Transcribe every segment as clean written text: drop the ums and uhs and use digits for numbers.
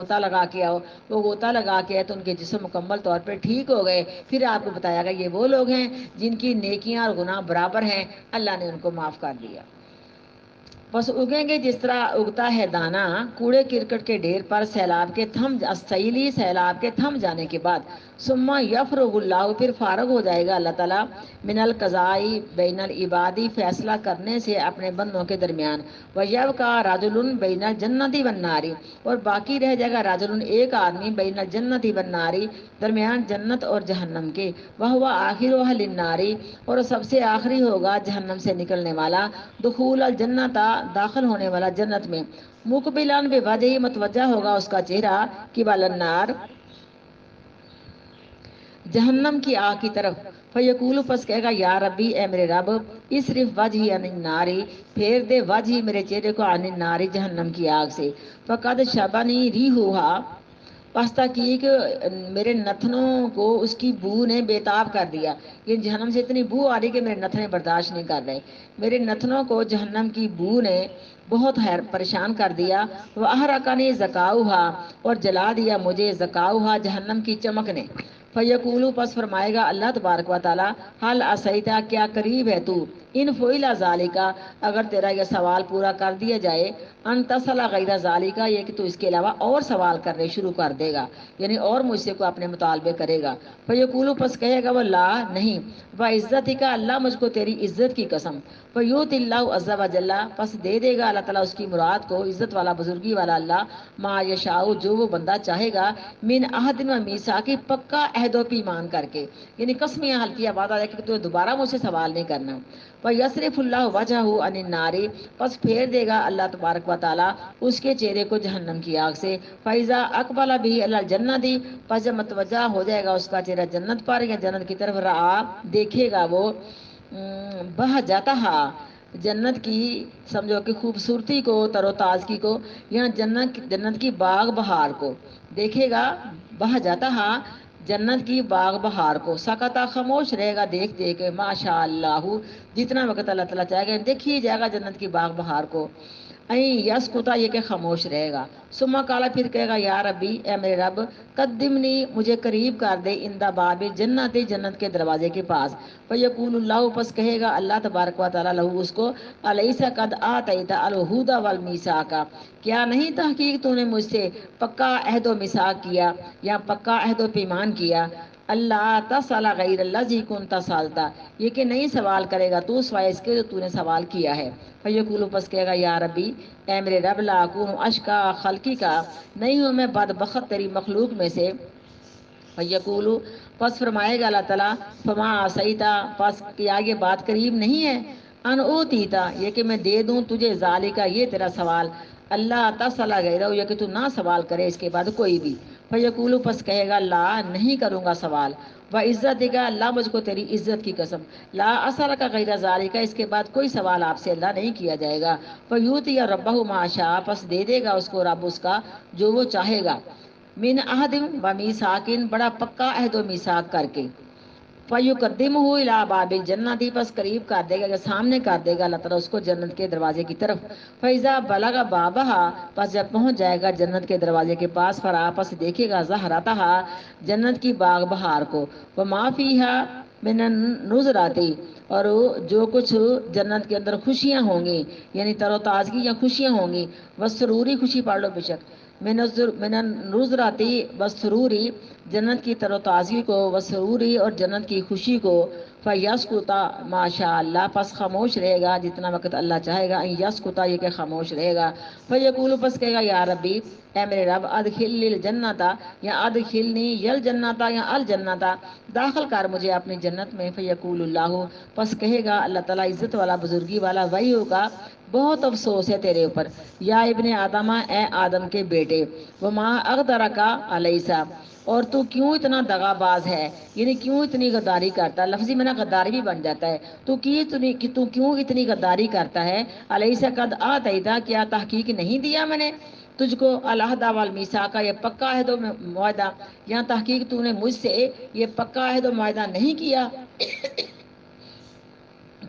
غوطہ لگا کے آؤ. وہ غوطہ لگا کے آئے تو ان کے جسم مکمل طور پہ ٹھیک ہو گئے. پھر آپ کو بتایا گا یہ وہ لوگ ہیں جن کی نیکیاں اور گناہ برابر ہیں, اللہ نے ان کو معاف کر دیا. بس اگیں گے جس طرح اگتا ہے دانا کوڑے کرکٹ کے ڈھیر پر سیلی سیلاب کے تھم جانے کے بعد. ثم یفرغ اللہ, پھر فارغ ہو جائے گا اللہ تعالیٰ, من القضائی بین العبادی, فیصلہ کرنے سے اپنے بندوں کے درمیان. وَيَبْقَى رَجُلٌ بَيْنَ الْجَنَّةِ وَالنَّارِ, اور باقی رہ جائے گا رجل, ایک آدمی, بین الجنت والنار, درمیان جنت اور جہنم کے. وَهُوَ آخِرُ أَهْلِ النَّارِ, اور سب سے آخری ہوگا جہنم سے نکلنے والا. دخول الجنت, داخل ہونے والا جنت میں. مقبلاً بوجہہ, متوجہ ہوگا اس کا چہرہ, قبل النار, جہنم کی آگ کی طرف. فیقول, پس کہے گا یا ربی, اے میرے رب, اصرف وجہی عن النار, پھیر دے وجہی, میرے چہرے کو, عن النار, جہنم کی آگ سے. فقد شبنی ریحھا, پس تحقیق میرے نتنوں کو اس کی بو نے بےتاب کر دیا. یہ جہنم سے اتنی بو آ رہی کہ میرے نتنے برداشت نہیں کر رہے. میرے نتنوں کو جہنم کی بو نے بہت پریشان کر دیا. وَأَحْرَقَنِي زَكَاؤُهَا, اور جلا دیا مجھے زکاؤہا, جہنم کی چمک نے. فیقولو, پس فرمائے گا اللہ تبارک و تعالی, حل عصیتا, کیا قریب ہے تو, ان فعل ذالک, اگر تیرا یہ سوال پورا کر دیا جائے, ان تسأل غیر ذالک, یہ کہ تو اس کے علاوہ اور سوال کرنے شروع کر دے گا, یعنی اور مجھ سے کوئی اپنے مطالبے کرے گا. فیقولو, پس کہے گا وہ لا, نہیں. وعزتک, اللہ مجھ کو تیری عزت کی قسم. فیؤتی اللہ عز و جل, پس دے دے گا اللہ تعالیٰ اس کی مراد کو, عزت والا بزرگی والا اللہ, ما یشاء, جو وہ بندہ چاہے گا, من عہد و میثاق, پکا عہد و پیمان کر کے, یعنی قسمیاں حلفیہ وعدہ ہے کہ تو دوبارہ مجھ سے سوال نہیں کرنا. وَيَصْرِفُ اللَّهُ وَجْهَهُ عَنِ النَّارِ, پس پھیر دے گا اللہ تبارک و تعالی اس کے چہرے کو جہنم کی آگ سے. فَإِذَا أَقْبَلَ بِهِ عَلَى الْجَنَّةِ, پس جب متوجہ ہو جائے گا اس کا چہرہ جنت پر یا جنت کی طرف, رعا, دیکھے گا وہ, بہجتہا, جنت کی سمجھو کہ خوبصورتی کو, تر و تازگی کو, یا جنت کی باغ بہار کو دیکھے گا. بہجتہا, جنت کی باغ بہار کو. سکتا, خاموش رہے گا دیکھ دیکھ کے, ماشاء اللہ, جتنا وقت اللہ تعالیٰ چاہے گا دیکھیے جائے گا جنت کی باغ بہار کو. یس کتا, یہ کہ خاموش رہے گا. ثم قال, پھر کہے گا یا ربی, اے میرے رب, قدمنی, مجھے قریب کر دے, اندہ باب جنت, جنت کے دروازے کے پاس. فیقول اللہ, پس کہے گا اللہ تبارک و تعالی لہو اس کو, الیس قد آتیت العہود والمیثاق, کیا نہیں تحقیق تو نے مجھ سے پکا عہد و میثاق کیا یا پکا عہد و پیمان کیا. اللہ تسأل غیر الذی کنت سالتا, یہ کہ نہیں سوال کرے گا تو سوائے اس کے جو تو نے سوال کیا ہے. فیقول, پس کہے گا یا ربی, اے میرے رب, لا اکون اشقا خلقی کا, نہیں ہوں میں بدبخت تیری مخلوق میں سے. فیقول, پس فرمائے گا اللہ تعالیٰ, فما عصیتا, پس کیا یہ بات قریب نہیں ہے, ان اوتیتا, یہ کہ میں دے دوں تجھے, ذالکا, یہ تیرا سوال, اللہ تسأل غیرہ, یہ کہ تو نہ سوال کرے اس کے بعد کوئی بھی. فیقول, پس کہے گا لا, نہیں کروں گا سوال. وعزتک, اللہ مجھ کو تیری عزت کی قسم, لا اسألک غیر ذالک, اس کے بعد کوئی سوال آپ سے اللہ نہیں کیا جائے گا. فیؤتی ربہ ما شاء, پس دے دے گا اس کو رب اس کا جو وہ چاہے گا. من عہد و میثاق, بڑا پکا عہد و میثاق کر کے. فیقدمہ الی باب الجنت, پس قریب کر دے گا یا سامنے کر دے گا اللہ تعالیٰ اس کو جنت کے دروازے کی طرف. فیضا بلغ بابہا, پس جب پہنچ جائے گا جنت کے دروازے کے پاس, فرا, پس دیکھے گا زہرتہا, جنت کی باغ بہار کو. وما فیہا من النظرات, اور جو کچھ جنت کے اندر خوشیاں ہوں گی, یعنی تر و تازگی یا خوشیاں ہوں گی. وسروری, خوشی پڑھ لو بے شک, من النظرات وسروری, جنت کی تر و تازگی کو, وسروری, اور جنت کی خوشی کو. فیسکتا, ماشاء اللہ, پس خاموش رہے گا جتنا وقت اللہ چاہے گا. یسکتا, یہ کہ خاموش رہے گا. فیقول, پس کہے گا یا ربی, اے میرے رب, ادخلنی الجنت, یا ادخلنی الجنت, یا الجنت, داخل کر مجھے اپنی جنت میں. فیقول اللہ, پس کہے گا اللہ تعالیٰ عزت والا بزرگی والا, وہی ہوگا, بہت افسوس ہے تیرے اوپر, یا ابن آدم, اے آدم کے بیٹے, وما اغدرک علیسا, اور تو کیوں اتنا دغا باز ہے, یعنی کیوں اتنی غداری کرتا ہے. لفظی میں نا غداری بھی بن جاتا ہے. تو کیوں اتنی غداری کرتا ہے. الیس قد آتیتا, کیا تحقیق نہیں دیا میں نے تجھ کو, العہد والمیثاق, یہ پکا عہد و معاہدہ, یا تحقیق تو نے مجھ سے یہ پکا عہد و معاہدہ نہیں کیا.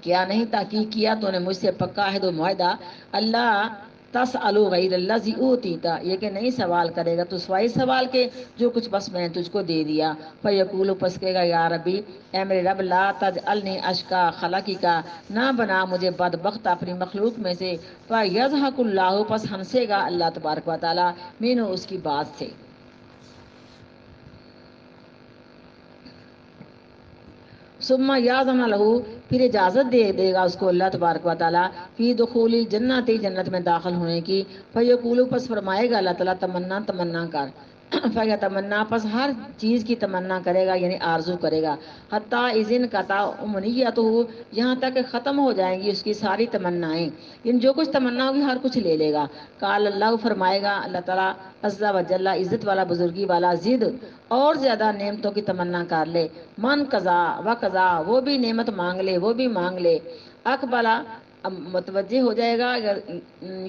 کیا نہیں تحقیق کیا تو نے مجھ سے پکا عہد و معاہدہ. اللہ تسألو غیر الذی اوتیتا، یہ کہ نہیں سوال کرے گا تو سوائے سوال کے جو کچھ بس میں نے تجھ کو دے دیا. فیقول، پس کہے گا یا ربی، اے میرے رب، لا تجعلنی اشقا خلقی کا، نہ بنا مجھے بدبخت اپنی مخلوق میں سے. فیضحک اللہ، پس ہنسے گا اللہ تبارک و تعالی، مینو اس کی بات سے. ثم یاذن لہ، پھر اجازت دے دے گا اس کو اللہ تبارک و تعالیٰ فی دخول جنت، جنت میں داخل ہونے کی. فیقول، پس فرمائے گا اللہ تعالیٰ تمنا تمنا کر. فیتمنا، پس ہر چیز کی تمنا کرے گا، یعنی آرزو کرے گا. حتیٰ اذن قطع امنیتہ، یہاں تک کہ ختم ہو جائیں گی اس کی ساری تمنائیں، یعنی جو کچھ تمنا ہوگی ہر کچھ لے لے گا. قال اللہ، فرمائے گا اللہ تعالیٰ عز و جل، عزت والا بزرگی والا، زد، اور زیادہ نعمتوں کی تمنا کر لے. من قضا و قضا، وہ بھی نعمت مانگ لے، وہ بھی مانگ لے. اقبلا، متوجہ ہو جائے گا،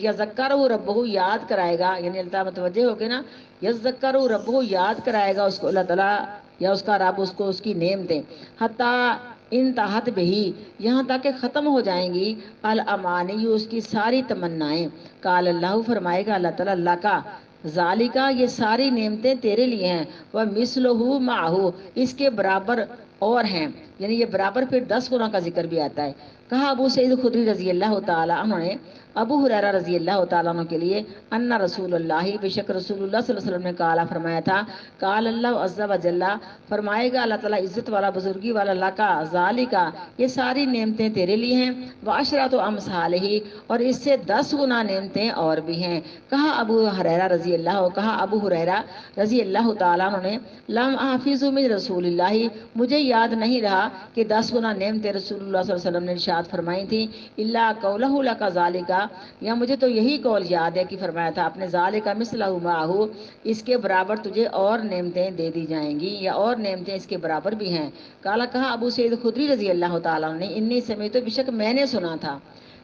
یا ذکرہ ربہ، یاد کرائے گا، یعنی اللہ تعالیٰ متوجہ ہو کے نا، یذکرہ ربہ، یاد کرائے گا اس کو اللہ تعالیٰ یا اس کا رب اس کو اس کی نعمتیں. حتیٰ انتہت بہی، یہاں تک کہ ختم ہو جائیں گی، الامانی، اس کی ساری تمنائیں. قال اللہ، فرمائے گا اللہ تعالیٰ لکا ذالکا، یہ ساری نعمتیں تیرے لیے ہیں. وہ مثلہ معہ، اس کے برابر اور ہیں، یعنی یہ برابر پھر 10 گنا کا ذکر بھی آتا ہے. کہا ابو سعید خدری رضی اللہ تعالیٰ عنہ نے ابو ہریرہ رضی اللہ تعالیٰ عنہ کے لیے، ان رسول اللہ، بے شک رسول اللہ صلی اللہ علیہ وسلم نے قالا، فرمایا تھا. قال اللہ عز و جل، فرمائے گا اللہ تعالیٰ عزت والا بزرگی والا، لکا ذالکا، یہ ساری نعمتیں تیرے لیے ہیں. وعشرۃ امثالہ، اور اس سے 10 گنا نعمتیں اور بھی ہیں. کہا ابو ہریرہ رضی اللہ، کہا ابو ہریرہ رضی اللہ تعالیٰ عنہ نے، لم احفظ من رسول اللہ، مجھے یاد نہیں رہا کہ 10 گنا نعمتیں رسول اللہ صلی اللہ علیہ وسلم نے ارشاد فرمائی تھی. الا قولہ لک ذالکا، یا مجھے تو یہی قول یاد ہے کہ فرمایا تھا اپنے ذالکا مثلہ معہ، اس کے برابر تجھے اور نعمتیں دے دی جائیں گی، یا اور نعمتیں اس کے برابر بھی ہیں. کالا، کہا ابو سعید خدری رضی اللہ تعالیٰ عنہ نے، انی سمیت، بے شک میں نے سنا تھا.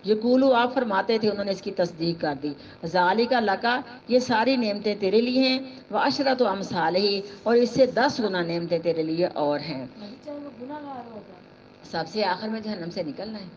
یقولو، آپ فرماتے تھے، انہوں نے اس کی تصدیق کر دی. ذالکا لکا، یہ ساری نعمتیں تیرے لیے ہیں. وعشرۃ امثالہ، اور اس سے 10 گنا نعمتیں تیرے لیے اور ہیں. سب سے آخر میں جہنم سے نکلنا ہے،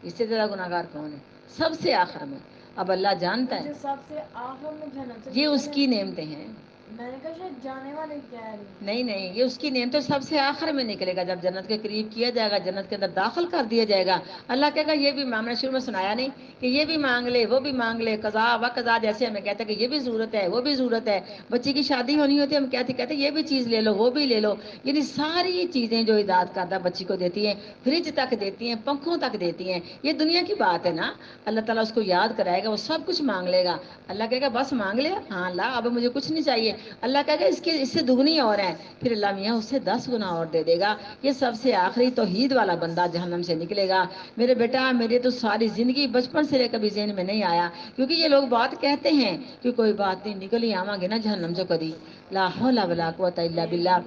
اس سے زیادہ گناہ گار کون ہے؟ سب سے آخر میں. اب اللہ جانتا ہے، سب سے آخر میں جہنم سے یہ اس کی نعمتیں ہیں. میں نے کہا شاید جانے والے کہہ رہی ہیں. نہیں نہیں، یہ اس کی نعمتیں سب سے آخر میں نکلے گا، جب جنت کے قریب کیا جائے گا، جنت کے اندر داخل کر دیا جائے گا. اللہ کہے گا یہ بھی مانگنا، شروع میں سنایا نہیں کہ یہ بھی مانگ لے، وہ بھی مانگ لے، قضا و قضا، جیسے ہمیں کہتے ہیں کہ یہ بھی ضرورت ہے، وہ بھی ضرورت ہے. بچی کی شادی ہونی ہوتی ہے، ہم کہتے یہ بھی چیز لے لو، وہ بھی لے لو. یعنی ساری چیزیں جو ہدایت کردہ بچی کو دیتی ہیں، فریج تک دیتی ہیں، پنکھوں تک دیتی ہیں. یہ دنیا کی بات ہے نا. اللہ تعالیٰ اس کو یاد کرائے گا، وہ سب کچھ مانگ لے گا. اللہ کہے گا بس مانگ لیا، ہاں لا، اب مجھے کچھ نہیں چاہیے. اللہ کہے گا اس سے دگنی اور ہے، پھر اللہ میاں اس سے 10 گنا اور دے دے گا. یہ سب سے آخری توحید والا بندہ جہنم سے نکلے گا. میرے بیٹا، میرے تو ساری زندگی بچپن سے لے کبھی ذہن میں نہیں آیا، کیونکہ یہ لوگ بات کہتے ہیں کہ کوئی بات نہیں، نکل ہی آواں گے نا جہنم سے کبھی. لا حول ولا قوت الا باللہ.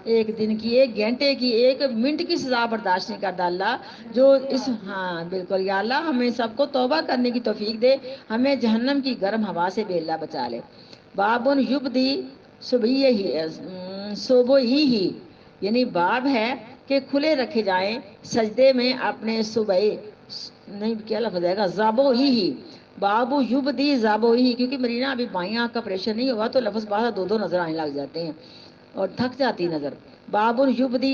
ایک دن کی، 1 گھنٹے کی، 1 منٹ کی سزا برداشت نہیں کرتا اللہ. جو اس، ہاں بالکل، یا اللہ ہمیں سب کو توبہ کرنے کی توفیق دے، ہمیں جہنم کی گرم ہوا سے بھی اللہ بچا لے. بابن یبدی صبح ہی، یعنی باب ہے کہ کھلے رکھے جائیں سجدے میں اپنے صبح، نہیں کیا لفظ ہے گا، زابو ہی، بابو یبدی زابو ہی، کیونکہ مرینا ابھی بائیں آنکھ کا پریشر نہیں ہوا تو لفظ بعض 2 نظر آنے لگ جاتے ہیں اور تھک جاتی نظر. بابر یبدی،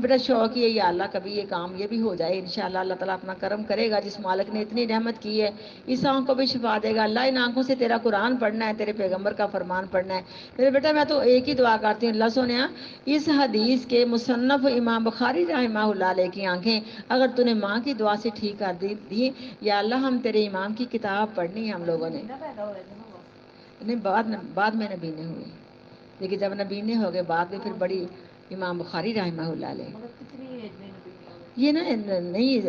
بڑا شوق ہے یا اللہ کبھی یہ کام یہ بھی ہو جائے انشاءاللہ. اللہ تعالیٰ اپنا کرم کرے گا. جس مالک نے اتنی رحمت کی ہے، اس آنکھ کو بھی شفا دے گا. اللہ ان آنکھوں سے تیرا قرآن پڑھنا ہے، تیرے پیغمبر کا فرمان پڑھنا ہے. میرے بیٹا میں تو ایک ہی دعا کرتی ہوں، اللہ سونیا اس حدیث کے مصنف امام بخاری رحمہ اللہ علیہ کی آنکھیں اگر تو نے ماں کی دعا سے ٹھیک کر دی، یا اللہ ہم تیرے امام کی کتاب پڑھنی ہے ہم لوگوں نے. نہیں، بعد میں نبینے ہوئے، لیکن جب نبینے ہو گئے بعد میں پھر بڑی امام بخاری رحمہ اللہ علیہ. یہ نا نہیں،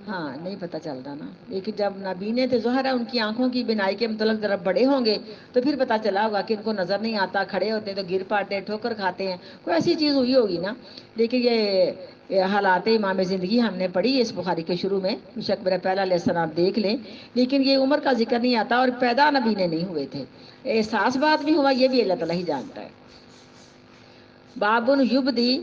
ہاں نہیں پتہ چلتا نا، لیکن جب نبینے تھے ظاہر ہے ان کی آنکھوں کی بینائی کے متعلق ذرا بڑے ہوں گے تو پھر پتہ چلا ہوگا کہ ان کو نظر نہیں آتا، کھڑے ہوتے ہیں تو گر پاتے ہیں، ٹھوکر کھاتے ہیں، کوئی ایسی چیز ہوئی ہوگی نا. لیکن یہ حالات امام زندگی ہم نے پڑھی اس بخاری کے شروع میں، بے شک میرا پہلا لیسن آپ دیکھ لیں، لیکن یہ عمر کا ذکر نہیں آتا اور پیدا نبینے نہیں ہوئے تھے. احساس بات بھی ہوا، یہ بھی اللہ تعالیٰ ہی جانتا ہے. بابن یبدی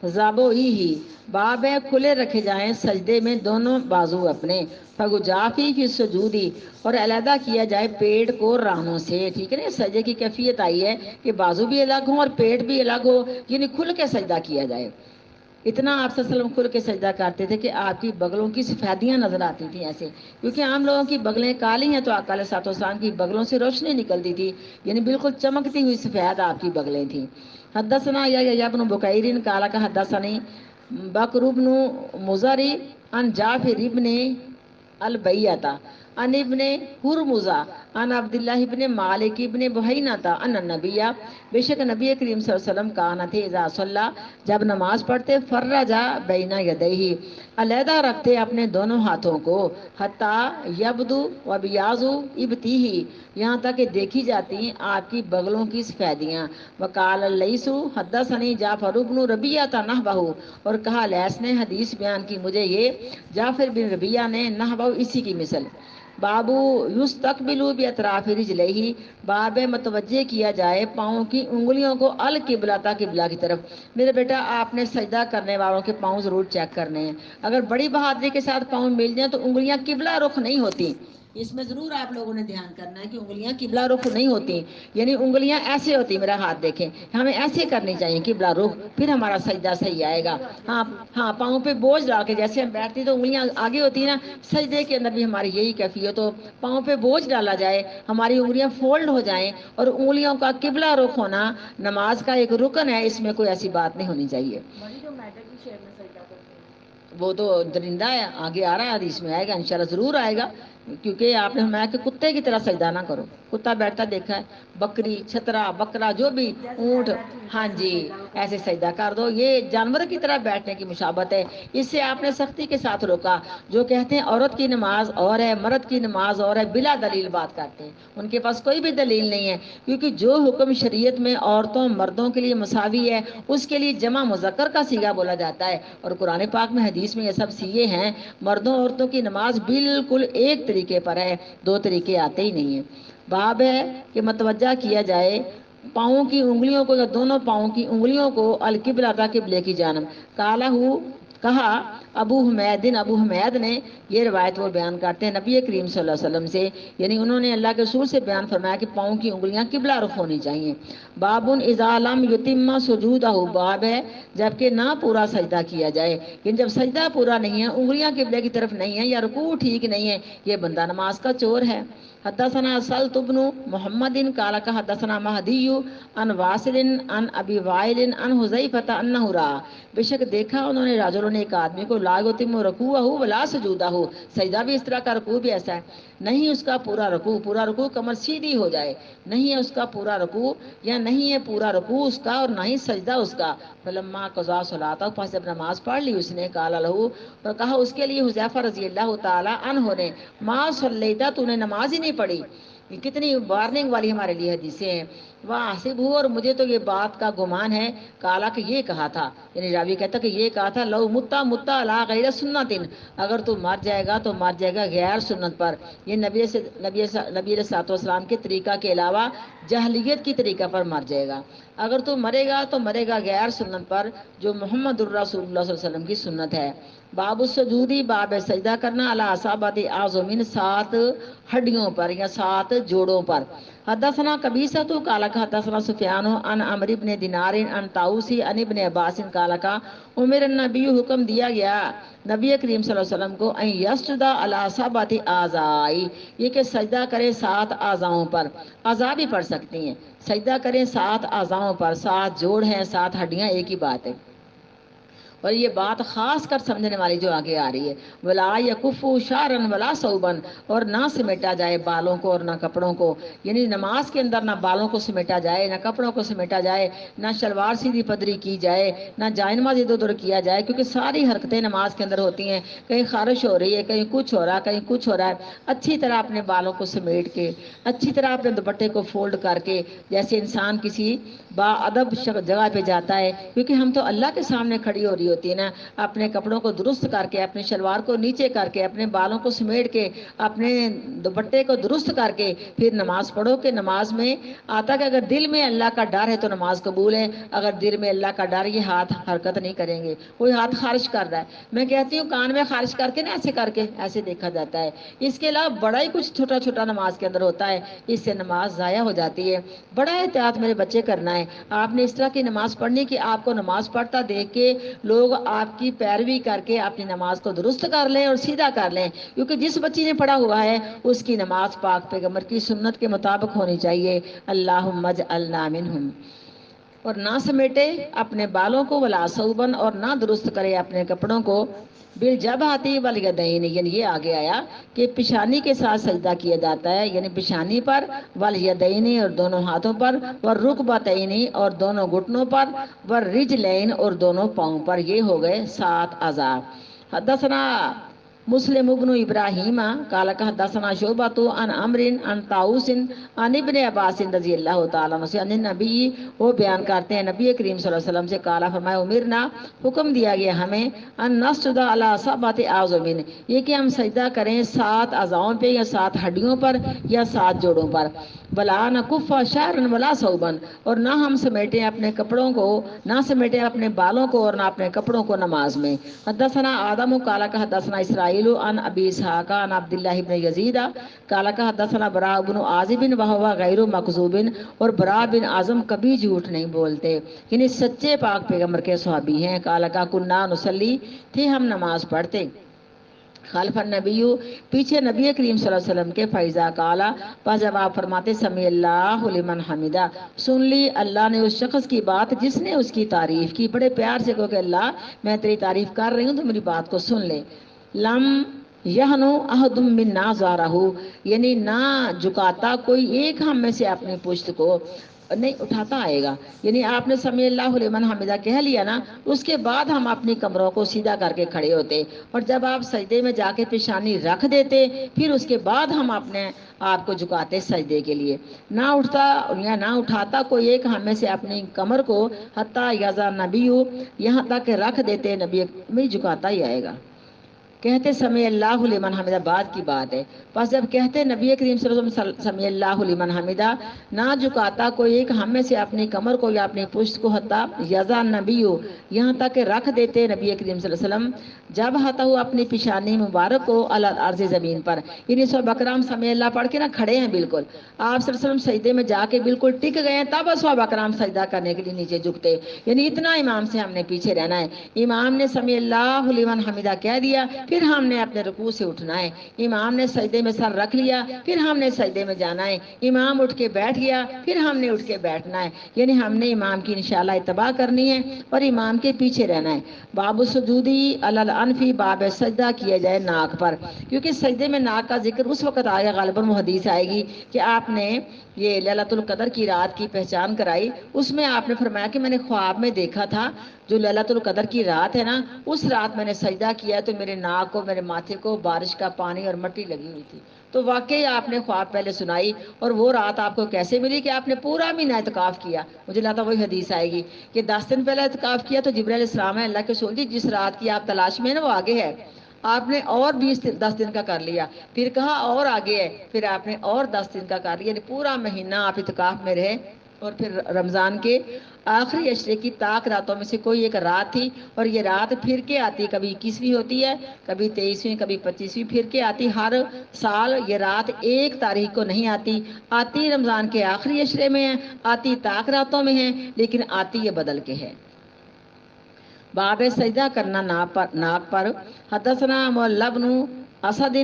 زابو ہی باب ہے کھلے رکھے جائیں سجدے میں دونوں بازو اپنے، فگو جافی فی سجودی اور علیحدہ کیا جائے پیٹ کو رانوں سے، ٹھیک ہے نا، سجدے کی کیفیت آئی ہے کہ بازو بھی الگ ہوں اور پیٹ بھی الگ ہو، یعنی کھل کے سجدہ کیا جائے۔ اتنا آپ صلی اللہ علیہ وسلم کھل کے سجدہ کرتے تھے کہ آپ کی بغلوں کی سفیدیاں نظر آتی تھیں ایسے، کیونکہ عام لوگوں کی بغلیں کالی ہیں تو آقا علیہ الصلوۃ والسلام کی بغلوں سے روشنی نکلتی تھی، یعنی بالکل چمکتی ہوئی سفید آپ کی بغلیں تھیں۔ حدثنا یا ابن بکیر قال کا حدثنی بکر بن مزری ان جعفر ابن البیتا ان ابن ہرمزہ ان عبداللہ ابن مالک ابن بحینتا ان النبی، بے شک نبی کریم صلی اللہ علیہ وسلم کانا تھے اذا صلی، جب نماز پڑھتے فرجا بین یدیہ، علیحدہ رکھتے اپنے دونوں ہاتھوں کو، حتی یبدو و بیاض ابتیہ، یہاں تک کہ دیکھی جاتی ہیں آپ کی بغلوں کی سفیدیاں۔ وقال اللیث حدثنی جعفر بن ربیعہ نحوہ، اور کہا لیث نے حدیث بیان کی مجھے یہ جعفر بن ربیعہ نے نحوہ اسی کی مثل۔ بابو یستقبل باطراف رجلیہ، باب متوجہ کیا جائے پاؤں کی انگلیوں کو القبلہ قبلہ کی طرف۔ میرے بیٹا آپ نے سجدہ کرنے والوں کے پاؤں ضرور چیک کرنے ہیں، اگر بڑی بہادری کے ساتھ پاؤں مل جائیں تو انگلیاں قبلہ رخ نہیں ہوتی، اس میں ضرور آپ لوگوں نے دھیان کرنا ہے کہ انگلیاں قبلہ رخ نہیں ہوتی، یعنی انگلیاں ایسے ہوتی، میرا ہاتھ دیکھیں، ہمیں ایسے کرنی چاہیے قبلہ رخ، پھر ہمارا سجدہ صحیح آئے گا۔ ہاں پاؤں پہ بوجھ ڈال کے جیسے ہم بیٹھتے ہیں تو انگلیاں آگے ہوتی ہیں نا، سجدے کے اندر بھی ہماری یہی کیفیت ہو، پاؤں پہ بوجھ ڈالا جائے، ہماری انگلیاں فولڈ ہو جائیں، اور انگلیوں کا قبلہ رخ ہونا نماز کا ایک رکن ہے، اس میں کوئی ایسی بات نہیں ہونی چاہیے۔ بڑی جو میٹر کی شیپ میں سجدہ کرتے ہیں وہ تو درندہ ہے، آگے آ رہا ہے حدیث میں آئے گا انشاءاللہ، ضرور آئے گا، کیونکہ آپ نے فرمایا کہ کتے کی طرح سجدہ نہ کرو، کتا بیٹھتا دیکھا ہے، بکری چھترا بکرا جو بھی جیسے میں اونٹ، بیٹھی ہوں ہاں ویسے جی سجدہ کرو ایسے سجدہ کر دو، یہ جانور کی طرح بیٹھنے کی مشابہت ہے، اس سے آپ نے سختی کے ساتھ روکا۔ جو کہتے ہیں عورت کی نماز اور ہے مرد کی نماز اور ہے، بلا دلیل بات کرتے ہیں، ان کے پاس کوئی بھی دلیل نہیں ہے، کیونکہ جو حکم شریعت میں عورتوں مردوں کے لیے مساوی ہے اس کے لیے جمع مذکر کا صیغہ بولا جاتا ہے، اور قرآن پاک میں حدیث میں یہ سب سیغے ہیں، مردوں عورتوں کی نماز بالکل ایک طریقے پر ہے، دو طریقے آتے ہی نہیں ہیں۔ باب ہے کہ متوجہ کیا جائے پاؤں کی انگلیوں کو یا دونوں پاؤں کی انگلیوں کو القبلہ قبلے کی جانب۔ کالا کہا ابو حمید نے، یہ روایت وہ بیان کرتے ہیں نبی کریم صلی اللہ علیہ وسلم سے، یعنی انہوں نے اللہ کے رسول سے بیان فرمایا کہ پاؤں کی انگلیاں قبلہ رخ ہونی چاہیے۔ بابن اذا لم یتم سجودہ، باب ہے جبکہ نہ پورا سجدہ کیا جائے، لیکن جب سجدہ پورا نہیں ہے، انگلیاں قبلے کی طرف نہیں ہیں یا رکوع ٹھیک نہیں ہے، یہ بندہ نماز کا چور ہے۔ حدثنا سلط بن محمد قال حدثنا مہدی عن واصل عن ابی وائل عن حذیفہ انہ رأى، بے شک دیکھا انہوں نے راجلوں نے ایک آدمی کو لا یتم رکوعہ ولا سجودہ، سجدہ بھی اس طرح کا رکوع بھی ایسا ہے، نہیں اس کا پورا رکوع کمر سیدھی ہو جائے، نہیں ہے اس کا پورا رکوع، یا نہیں ہے پورا رکوع اس کا اور نہ ہی سجدہ اس کا۔ فلما قضا صلاۃ، پس جب نماز پڑھ لی اس نے، قال لہ، اور کہا اس کے لیے حذیفہ رضی اللہ تعالی عنہ نے، ما صلیتا، تو نے نماز ہی نہیں پڑھی۔ یہ کتنی وارننگ والی ہمارے لیے حدیثیں ہیں۔ واحسب ہو، اور مجھے تو یہ بات کا گمان ہے، کالا کہ یہ کہا تھا، یعنی راوی کہتا کہ یہ کہا تھا، لو متا علی غیر سنت، اگر تو مر جائے گا تو مر جائے گا غیر سنت پر، یہ نبی علیہ الصلوۃ والسلام کے طریقہ کے علاوہ جاہلیت کی طریقہ پر مر جائے گا، اگر تو مرے گا تو مرے گا غیر سنت پر، جو محمد الرسول اللہ صلی اللہ علیہ وسلم کی سنت ہے۔ باب السجودی، باب سجدہ کرنا، علی اصابع اعظم، 7 ہڈیوں پر یا 7 جوڑوں پر۔ حدثنا قبیصہ قال حدثنا سفیان عن عمرو بن دینار عن طاؤوس عن ابن عباس قال عمر النبی، حکم دیا گیا نبی کریم صلی اللہ علیہ وسلم کو، ان یسجد علی 7 اعضاء، یہ کہ سجدہ کرے 7 اعضاؤں پر، اعضاء بھی پڑھ سکتی ہیں، سجدہ کریں 7 اعضاؤں پر، 7 جوڑ ہیں 7 ہڈیاں ایک ہی بات ہے۔ اور یہ بات خاص کر سمجھنے والی جو آگے آ رہی ہے، ولا یکف شعرا ولا ثوبا، اور نہ سمیٹا جائے بالوں کو اور نہ کپڑوں کو، یعنی نماز کے اندر نہ بالوں کو سمیٹا جائے نہ کپڑوں کو سمیٹا جائے، نہ شلوار سیدھی پدری کی جائے، نہ جائے نماز ادھر ادھر کیا جائے، کیونکہ ساری حرکتیں نماز کے اندر ہوتی ہیں، کہیں خارش ہو رہی ہے، کہیں کچھ ہو رہا ہے، کہیں کچھ ہو رہا ہے، اچھی طرح اپنے بالوں کو سمیٹ کے، اچھی طرح اپنے دوپٹے کو فولڈ کر کے، جیسے انسان کسی با ادب جگہ پہ جاتا ہے، کیونکہ ہم تو اللہ کے سامنے کھڑی ہو رہی ہوتی ہے نا، اپنے کپڑوں کو درست کر کے، اپنے شلوار کو نیچے کر کے، اپنے بالوں کو سمیٹ کے، اپنے دوپٹے کو درست کر کے پھر نماز پڑھو، کہ نماز میں آتا کہ اگر دل میں اللہ کا ڈر ہے تو نماز قبول ہے، اگر دل میں اللہ کا ڈر، یہ ہاتھ حرکت نہیں کریں گے، کوئی ہاتھ خارج کر رہا ہے، میں کہتی ہوں کان میں خارج کر کے نا ایسے کر کے ایسے دیکھا جاتا ہے، اس کے علاوہ بڑا ہی کچھ چھوٹا چھوٹا نماز کے اندر ہوتا ہے، اس سے نماز ضائع ہو جاتی ہے، بڑا احتیاط میرے بچے کرنا ہے، آپ نے اس طرح کی نماز پڑھنی کہ آپ کو نماز پڑھتا دیکھ کے لوگ آپ کی پیروی کر کے اپنی نماز کو درست کر لیں اور سیدھا کر لیں، کیونکہ جس بچی نے پڑھا ہوا ہے اس کی نماز پاک پیغمبر کی سنت کے مطابق ہونی چاہیے، اللہم اجعلنا منہم۔ اور نہ سمیٹے اپنے بالوں کو ولا صوبن، اور نہ درست کرے اپنے کپڑوں کو، بل جب آتی والیدین، یعنی یہ آگے آیا کہ پیشانی کے ساتھ سجدہ کیا جاتا ہے، یعنی پیشانی پر، والیدین اور دونوں ہاتھوں پر، والرکبتین اور دونوں گھٹنوں پر، والرجلین اور دونوں پاؤں پر، یہ ہو گئے 7 اعضاء۔ حدثنا مسلم ابن ابراہیم قال حدثنا شعبۃ عن عمرو عن طاؤوس عن ابن عباس رضی اللہ تعالیٰ عنہ سے عن النبی، وہ بیان کرتے ہیں نبی کریم صلی اللہ علیہ وسلم سے، قال فرمایا امرنا، حکم دیا گیا ہمیں، ان نسجد علی 7 اعظم، یہ کہ ہم سجدہ کریں 7 اعضاؤں پہ یا 7 ہڈیوں پر یا 7 جوڑوں پر، بلا نکف شعرا ولا ثوبا، اور نہ ہم سمیٹیں اپنے کپڑوں کو، نہ سمیٹیں اپنے بالوں کو اور نہ اپنے کپڑوں کو نماز میں۔ حدثنا آدم قال حدثنا اسرائیل عن ابی اسحاق عن عبد اللہ بن یزید قال حدثنا براء بن عازب وهو غیر مکذوب، اور براء بن اعظم کبھی جھوٹ نہیں بولتے، یعنی سچے پاک پیغمبر کے صحابی ہیں، قال کنا نصلی، تھے ہم نماز پڑھتے، خلف النبی، پیچھے نبی کریم صلی اللہ علیہ وسلم کے، فیضا کالا، پس جب آپ فرماتے سمی اللہ لمن حمیدہ، سن لی اللہ نے اس شخص کی بات جس نے اس کی تعریف کی، بڑے پیار سے کہو کہ اللہ میں تیری تعریف کر رہی ہوں تو میری بات کو سن لے، لم یہنو احد منا ظہرہ، یعنی نہ جھکاتا کوئی ایک ہم میں سے اپنی پشت کو، نہیں اٹھاتا آئے گا، یعنی آپ نے سمی اللہ لمن حمیدہ کہہ لیا نا، اس کے بعد ہم اپنی کمروں کو سیدھا کر کے کھڑے ہوتے، اور جب آپ سجدے میں جا کے پیشانی رکھ دیتے پھر اس کے بعد ہم اپنے آپ کو جھکاتے سجدے کے لیے، نہ اٹھتا یا نہ اٹھاتا کوئی ایک ہم میں سے اپنی کمر کو، حتیٰ یزا نبی، یہاں تک کہ رکھ دیتے نبی میں، جھکاتا ہی آئے گا، کہتے سمی اللہ لمن حمیدہ بعد کی بات ہے، پس جب کہتے نبی کریم صلی اللہ علیہ وسلم سمی اللہ لمن حمیدہ، نہ جھکاتا کوئی ایک ہم میں سے اپنی کمر کو یا اپنی پشت کو، حتیٰ یزا نبی، یہاں تک کہ رکھ دیتے نبی کریم صلی اللہ علیہ وسلم، جب ہاتھا ہوا اپنی پیشانی مبارک کو علی الارض زمین پر، یعنی صحابہ اکرام سمی اللہ پڑھ کے نا کھڑے ہیں بالکل، آپ صلی اللہ علیہ وسلم سجدے میں جا کے بالکل ٹک گئے ہیں، تب صحابہ اکرام سجدہ کرنے کے لیے نیچے جھکتے، یعنی اتنا امام سے ہم نے پیچھے رہنا ہے، امام نے سمی اللہ لمن حمیدہ کہہ دیا پھر ہم نے اپنے رکوع سے اٹھنا ہے، امام نے سجدے میں سر رکھ لیا پھر ہم نے سجدے میں جانا ہے، امام اٹھ کے بیٹھ گیا پھر ہم نے اٹھ کے بیٹھنا ہے، یعنی ہم نے امام کی انشاءاللہ اتباع کرنی ہے اور امام کے پیچھے رہنا ہے۔ باب السجودی علی الانفی، باب سجدہ کیا جائے ناک پر، کیونکہ سجدے میں ناک کا ذکر اس وقت آئے گا، غالباً وہ حدیث آئے گی کہ آپ نے یہ لیلۃ القدر کی رات کی پہچان کرائی، اس میں آپ نے فرمایا کہ میں نے خواب میں دیکھا تھا جو لیلۃ القدر کی رات ہے نا، اس رات میں نے سجدہ کیا تو میرے ناک کو، میرے ماتھے کو بارش کا پانی اور مٹی لگی ہوئی تھی، تو واقعی آپ نے خواب پہلے سنائی، اور وہ رات آپ کو کیسے ملی کہ آپ نے پورا مہینہ اعتکاف کیا، مجھے لگتا وہی حدیث آئے گی کہ 10 دن پہلے اعتکاف کیا تو جبرائیل علیہ السلام ہے، اللہ کے رسول جی جس رات کی آپ تلاش میں ہیں نا وہ آگے ہے، آپ نے اور 10 دن کا کر لیا، پھر کہا اور آگے ہے، پھر آپ نے اور 10 دن کا کر لیا، یعنی پورا مہینہ آپ اعتکاف میں رہے، اور پھر رمضان کے آخری عشرے کی طاق راتوں میں سے کوئی ایک رات تھی، اور یہ رات پھر کے آتی، کبھی 21ویں ہوتی ہے، کبھی 23ویں، کبھی 25ویں، پھر کے آتی، ہر سال یہ رات ایک تاریخ کو نہیں آتی، آتی رمضان کے آخری عشرے میں ہے، آتی طاق راتوں میں ہے، لیکن آتی یہ بدل کے ہے۔ باب سجدہ کرنا ناک پر، حدثنا معل بن اسد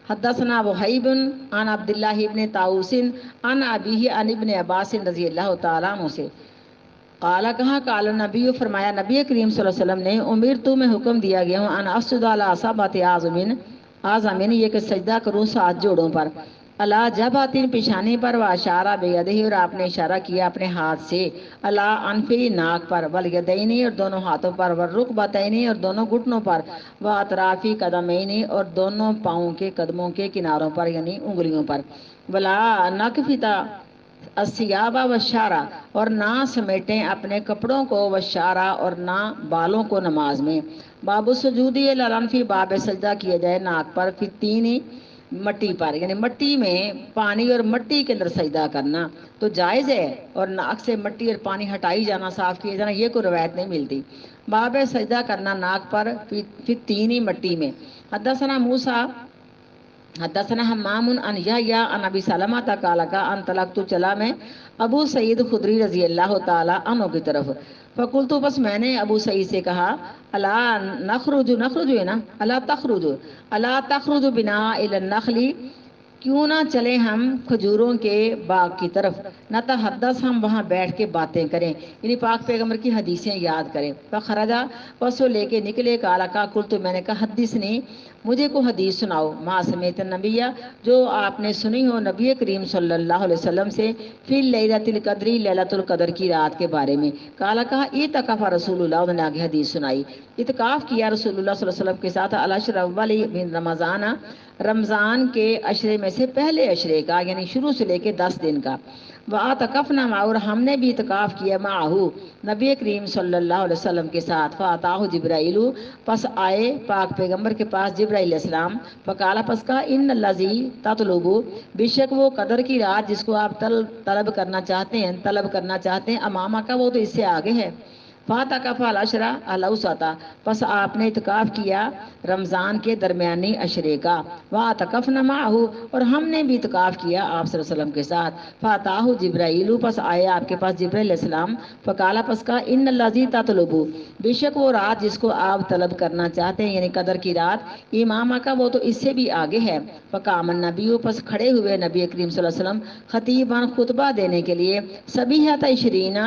حدثنا وہیب عن عبد اللہ ابن طاؤوس عن ابیہ عن ابن عباس رضی اللہ تعالیٰ عنہ سے، قال کہا قال نبی، فرمایا نبی کریم صلی اللہ علیہ وسلم نے، امیر تو میں حکم دیا گیا ہوں ان اسجد علی 7 اعظم، یہ کہ سجدہ کروں 7 جوڑوں پر، اللہ جب آتی پیشانی پر، و اشارہ بیدہ، اور آپ نے اشارہ کیا اپنے ہاتھ سے، اللہ انفی ناک پر، والیدین اور دونوں ہاتھوں پر، والرکبتین اور دونوں گھٹنوں پر، و اطرافی قدمین اور دونوں پاؤں کے قدموں کے کناروں پر، یعنی انگلیوں پر، ولا نکفتا، الثیابہ والشارہ، اور نہ سمیٹیں اپنے کپڑوں کو، والشارہ، اور نہ بالوں کو نماز میں۔ باب السجود الالنفی، باب سجدہ کیا جائے ناک پر، پھر تین مٹی پر، یعنی مٹی میں پانی اور مٹی کے اندر سجدہ کرنا تو جائز ہے، اور ناک سے مٹی اور پانی ہٹائی جانا، صاف کیے جانا، یہ کوئی روایت نہیں ملتی۔ باب سجدہ کرنا ناک پر، پھر تین ہی مٹی میں۔ حدثنا موسیٰ حدثنا حمام عن یحییٰ عن ابی سلمہ قال ان طلقت، چلا میں ابو سعید خدری رضی اللہ تعالی عنہ کی طرف، فقلت، بس میں نے ابو سعید سے کہا، الا نخرج، نخرج ہے نا، الا تخرج بنا الی النخل، کیوں نہ چلیں ہم کھجوروں کے باغ کی طرف، نتحدث، ہم وہاں بیٹھ کے باتیں کریں، یعنی پاک پیغمبر کی حدیثیں یاد کریں۔ فخرجا، پس وہ لے کے نکلے، کالا کا قلت، میں نے کہا حدثنی، مجھے کو حدیث سناؤ، ما سمیت النبی، جو آپ نے سنی ہو نبی کریم صلی اللہ علیہ وسلم سے، فی لیلۃ القدر، لیلۃ القدر کی رات کے بارے میں۔ کالا کہا اعتکف رسول اللہ، انہوں نے آگے حدیث سنائی، اتکاف کیا رسول اللہ صلی اللہ علیہ وسلم کے ساتھ، العشر الاول من رمضان، رمضان کے عشرے میں سے پہلے عشرے کا، یعنی شروع سے لے کے 10 دن کا۔ وَاعْتَكَفْنَا مَعَهُ، اور ہم نے بھی اعتکاف کیا، معه، نبی کریم صلی اللہ علیہ وسلم کے ساتھ۔ فَأَتَاهُ جبرائیل، پس آئے پاک پیغمبر کے پاس جبرائیل علیہ السلام، فقال، پس کہا، ان الذی تطلب، بے شک وہ قدر کی رات جس کو آپ طلب کرنا چاہتے ہیں، امامہ کا، وہ تو اس سے آگے ہے۔ فَاعْتَكَفَ الْعَشْرَ الْأَوْسَطَ، پس آپ نے اعتکاف کیا رمضان کے درمیانی عشرے کا۔ وَاعْتَكَفْنَا مَعَهُ، اور ہم نے بھی اعتکاف کیا آپ صلی اللہ علیہ وسلم کے ساتھ۔ فَأَتَاهُ جبرائیل، پس آئے آپ کے پاس جبرائیل علیہ السلام، فقال، پس کہا، ان الذی تطلب، بے شک وہ رات جس کو آپ طلب کرنا چاہتے ہیں، یعنی قدر کی رات، امامہ کا، وہ تو اس سے بھی آگے ہے۔ فقام النبی، پس کھڑے ہوئے نبی کریم صلی اللہ علیہ وسلم، خطیباً، خطبہ دینے کے لیے، صبیحۃ عشرین،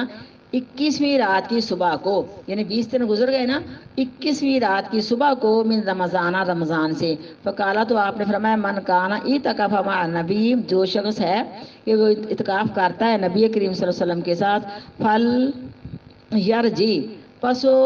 21ویں رات کی صبح کو، یعنی 20 دن گزر گئے نا، 21ویں رات کی صبح کو، من رمضان، رمضان سے۔ فقالا، تو آپ نے فرمایا، من کانا اعتکف مع النبی، جو شخص ہے کہ وہ اعتکاف کرتا ہے نبی کریم صلی اللہ علیہ وسلم کے ساتھ، فل یرجی، پس وہ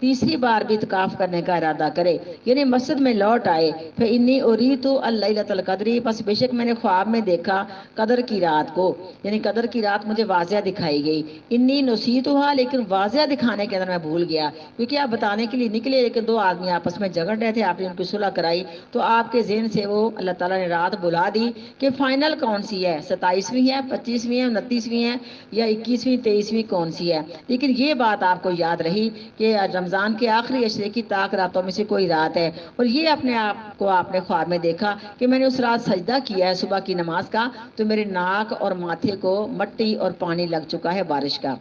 تیسری بار بھی اعتکاف کرنے کا ارادہ کرے، یعنی مسجد میں لوٹ آئے۔ فإنی اریت اللیلۃ القدر، پس بے شک میں نے خواب میں دیکھا قدر کی رات کو، یعنی قدر کی رات مجھے واضح دکھائی گئی۔ انی نسیتھا، لیکن واضح دکھانے کے اندر میں بھول گیا، کیونکہ آپ بتانے کے لیے نکلے، لیکن دو آدمی آپس میں جھگڑ رہے تھے، آپ نے ان کی صلح کرائی، تو آپ کے ذہن سے وہ اللہ تعالیٰ نے رات بلا دی کہ فائنل کون سی ہے، 27ویں ہے، 25ویں ہے، 29ویں ہے، یا 21ویں 23ویں کون سی ہے، لیکن یہ بات آپ کو یاد رہی کہ رمضان کے آخری عشرے کی طاق راتوں میں سے کوئی رات ہے، اور یہ اپنے آپ کو آپ نے خواب میں دیکھا کہ میں نے اس رات سجدہ کیا ہے صبح کی نماز کا، تو میرے ناک اور ماتھے کو مٹی اور پانی لگ چکا ہے بارش کا،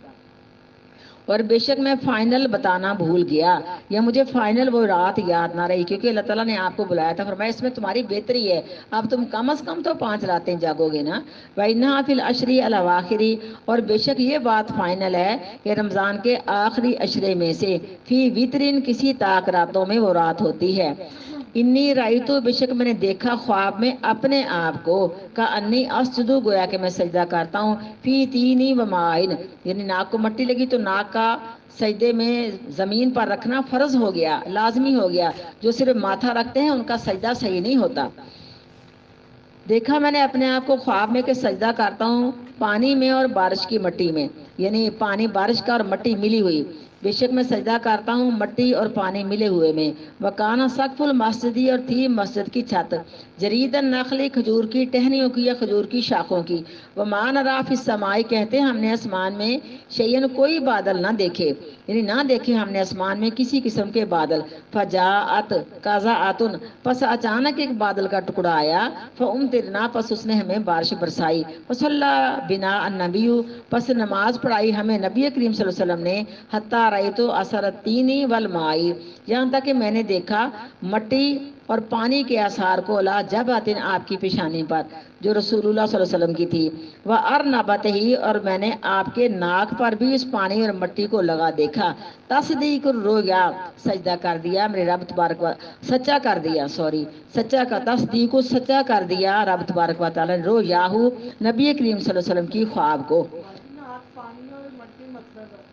اور بے شک میں فائنل بتانا بھول گیا، یا مجھے فائنل وہ رات یاد نہ رہی، کیونکہ اللہ تعالیٰ نے آپ کو بلایا تھا، فرمایا اس میں تمہاری بہتری ہے، اب تم کم از کم تو 5 راتیں جاگو گے نا۔ وَإِنَّهَا فِي الْعَشْرِ الْأَوَاخِرِ، اور بے شک یہ بات فائنل ہے کہ رمضان کے آخری عشرے میں سے، فی وترن، کسی طاق راتوں میں وہ رات ہوتی ہے۔ انی رائتو، بے شک میں نے دیکھا خواب میں اپنے آپ کو، کا انی اسجدو، گویا کہ میں سجدہ کرتا ہوں، فی تینی و مائن، یعنی ناک کو مٹی لگی تو ناک کا سجدے میں زمین پر رکھنا فرض ہو گیا، لازمی ہو گیا، جو صرف ماتھا رکھتے ہیں ان کا سجدہ صحیح نہیں ہوتا۔ دیکھا میں نے اپنے آپ کو خواب میں کہ سجدہ کرتا ہوں پانی میں اور بارش کی مٹی میں، یعنی پانی بارش کا اور مٹی ملی ہوئی، بے شک میں سجدہ کرتا ہوں مٹی اور پانی ملے ہوئے میں۔ وکانا سقف المسجدی، اور تھی مسجد کی چھت، جرید النخل، کھجور کی ٹہنیوں کی یا کھجور کی شاخوں کی، وما نری فی السماء، کہتے ہم نے آسمان میں شیئن، کوئی بادل نہ دیکھے، یعنی نہ دیکھے ہم نے آسمان میں کسی قسم کے بادل۔ فجاءت قزاۃ، پس اچانک ایک بادل کا ٹکڑا آیا، فامطرنا، پس اس نے ہمیں بارش برسائی، فصلی بنا النبی، پس نماز پڑھائی ہمیں نبی کریم صلی اللہ علیہ وسلم نے، حتی رأیت اثر الطین والماء، یہاں تک کہ میں نے دیکھا مٹی اور پانی کے آثار کو، لا جبہۃ، آپ کی پیشانی پر، جو رسول اللہ صلی اللہ علیہ وسلم کی تھی، وارنبتہ، اور میں نے آپ کے ناک پر بھی اس پانی اور مٹی کو لگا دیکھا، تصدیق الرؤیا، سجدہ کر دیا میرے رب تبارک و، سچا کر دیا، سچا کا تصدیق، سچا کر دیا رب تبارک و تعالی نے، رؤیاہ، نبی کریم صلی اللہ علیہ وسلم کی خواب کو۔ پانی اور مٹی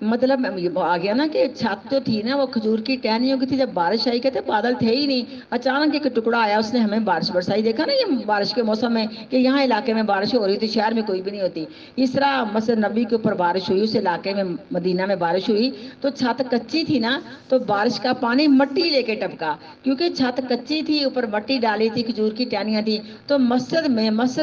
مطلب یہ آ گیا نا کہ چھت جو تھی نا وہ کھجور کی ٹہنیوں کی تھی. جب بارش آئی کہتے بادل تھے ہی نہیں, اچانک ایک ٹکڑا آیا, اس نے ہمیں بارش برسائی. دیکھا نا یہ بارش کے موسم میں کہ یہاں علاقے میں بارش ہو رہی تھی, شہر میں کوئی بھی نہیں ہوتی. اس طرح مسجد نبی کے اوپر بارش ہوئی, اس علاقے میں مدینہ میں بارش ہوئی تو چھت کچی تھی نا, تو بارش کا پانی مٹی لے کے ٹپکا, کیونکہ چھت کچی تھی, اوپر مٹی ڈالی تھی, کھجور کی ٹہنیاں تھی, تو مسجد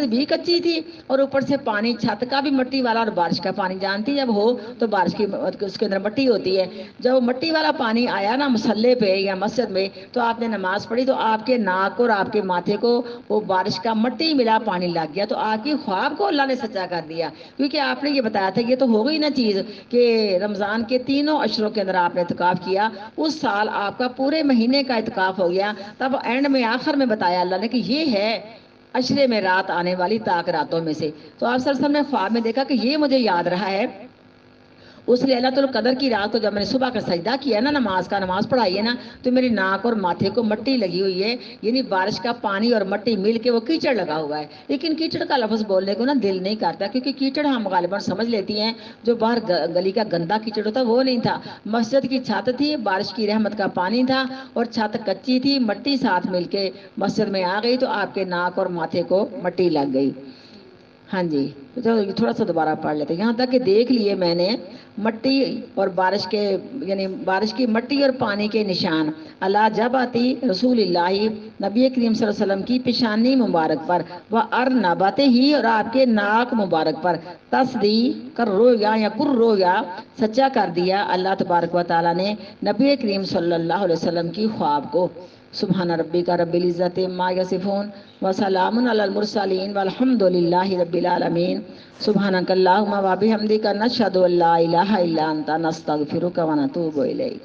بھی کچی تھی اور اوپر سے پانی چھت کا بھی مٹی والا, اور بارش کا پانی جانتی جب ہو تو بارش کی اس کے اندر مٹی ہوتی ہے. جب مٹی والا پانی آیا نا مسلے پہ یا مسجد میں, تو آپ نے نماز پڑھی تو آپ کے ناک اور آپ کے ماتھے کو وہ بارش کا مٹی ملا پانی لگ گیا, تو آپ کی خواب کو اللہ نے سچا کر دیا. کیونکہ آپ نے یہ بتایا تھا, یہ تو ہو گئی نا چیز کہ رمضان کے تینوں عشروں کے اندر آپ نے اعتکاف کیا, اس سال آپ کا پورے مہینے کا اعتکاف ہو گیا. تب اینڈ میں آخر میں بتایا اللہ نے کہ یہ ہے عشرے میں رات آنے والی تاک راتوں میں سے. تو آپ سر نے خواب میں دیکھا کہ یہ مجھے یاد رہا ہے, اس لیے اللہ القدر کی رات کو جب میں نے صبح کا سجدہ کیا نا, نماز پڑھائی ہے نا, تو میری ناک اور ماتھے کو مٹی لگی ہوئی ہے, یعنی بارش کا پانی اور مٹی مل کے وہ کیچڑ لگا ہوا ہے. لیکن کیچڑ کا لفظ بولنے کو نا دل نہیں کرتا, کیونکہ کیچڑ ہم غالباً سمجھ لیتی ہیں جو باہر گلی کا گندا کیچڑ ہوتا, وہ نہیں تھا. مسجد کی چھت تھی, بارش کی رحمت کا پانی تھا, اور چھت کچی تھی, مٹی ساتھ مل کے مسجد میں آ گئی, تو آپ کے ناک اور ماتھے کو مٹی لگ گئی. ہاں جی, تھوڑا سا دوبارہ پڑھ لیتے. یہاں تک کہ دیکھ لیے میں نے مٹی اور بارش کے, یعنی بارش کی مٹی اور پانی کے نشان اللہ جب آتی رسول اللہ نبی کریم صلی اللہ علیہ وسلم کی پیشانی مبارک پر, وہ ارنباتے ہی, اور آپ کے ناک مبارک پر تصدیق کر رویا یا پر رویا سچا کر دیا اللہ تبارک و تعالیٰ نے نبی کریم صلی اللہ علیہ وسلم کی خواب کو. سبحان ربی کا رب العزت ما یصفون وسلام علی المرسلین والحمد للہ رب العالمین. سبحانک اللہم و بحمدک نشہد ان لا الہ الا انت نستغفرک و نتوب الیک.